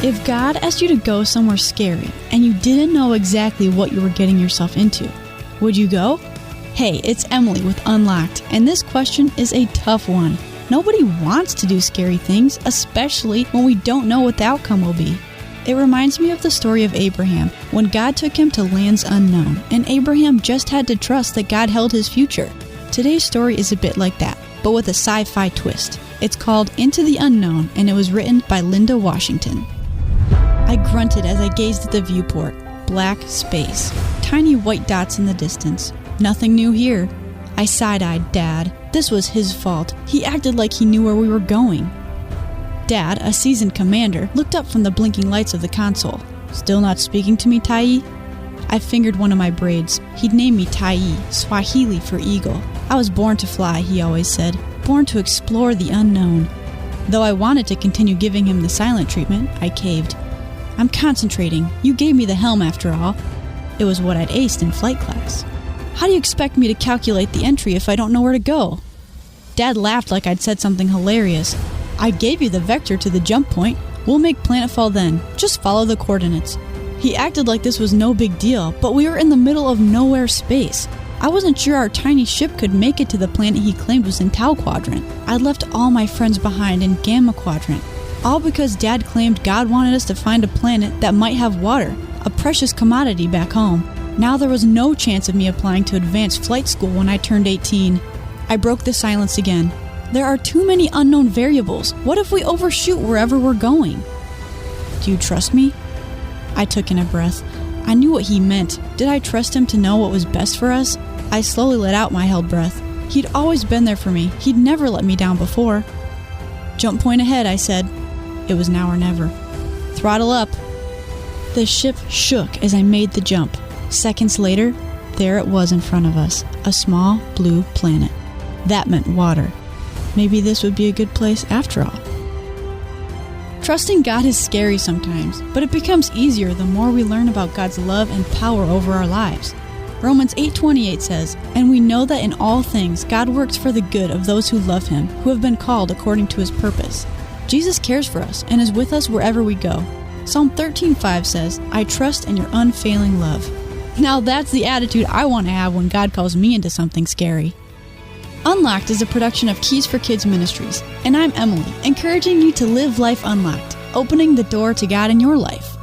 If God asked you to go somewhere scary and you didn't know exactly what you were getting yourself into, would you go? Hey, it's Emily with Unlocked, and this question is a tough one. Nobody wants to do scary things, especially when we don't know what the outcome will be. It reminds me of the story of Abraham, when God took him to lands unknown, and Abraham just had to trust that God held his future. Today's story is a bit like that, but with a sci-fi twist. It's called Into the Unknown, and it was written by Linda Washington. I grunted as I gazed at the viewport. Black space. Tiny white dots in the distance. Nothing new here. I side-eyed Dad. This was his fault. He acted like he knew where we were going. Dad, a seasoned commander, looked up from the blinking lights of the console. Still not speaking to me, Tai? I fingered one of my braids. He'd named me Tai, Swahili for eagle. I was born to fly, he always said. Born to explore the unknown. Though I wanted to continue giving him the silent treatment, I caved. I'm concentrating. You gave me the helm after all. It was what I'd aced in flight class. How do you expect me to calculate the entry if I don't know where to go? Dad laughed like I'd said something hilarious. I gave you the vector to the jump point. We'll make planetfall then. Just follow the coordinates. He acted like this was no big deal, but we were in the middle of nowhere space. I wasn't sure our tiny ship could make it to the planet he claimed was in Tau Quadrant. I'd left all my friends behind in Gamma Quadrant. All because Dad claimed God wanted us to find a planet that might have water, a precious commodity back home. Now there was no chance of me applying to advanced flight school when I turned 18. I broke the silence again. There are too many unknown variables. What if we overshoot wherever we're going? Do you trust me? I took in a breath. I knew what he meant. Did I trust him to know what was best for us? I slowly let out my held breath. He'd always been there for me. He'd never let me down before. Jump point ahead, I said. It was now or never. Throttle up. The ship shook as I made the jump. Seconds later, there it was in front of us, a small blue planet. That meant water. Maybe this would be a good place after all. Trusting God is scary sometimes, but it becomes easier the more we learn about God's love and power over our lives. Romans 8:28 says, "And we know that in all things God works for the good of those who love Him, who have been called according to His purpose." Jesus cares for us and is with us wherever we go. Psalm 13:5 says, "I trust in your unfailing love." Now that's the attitude I want to have when God calls me into something scary. Unlocked is a production of Keys for Kids Ministries, and I'm Emily, encouraging you to live life unlocked, opening the door to God in your life.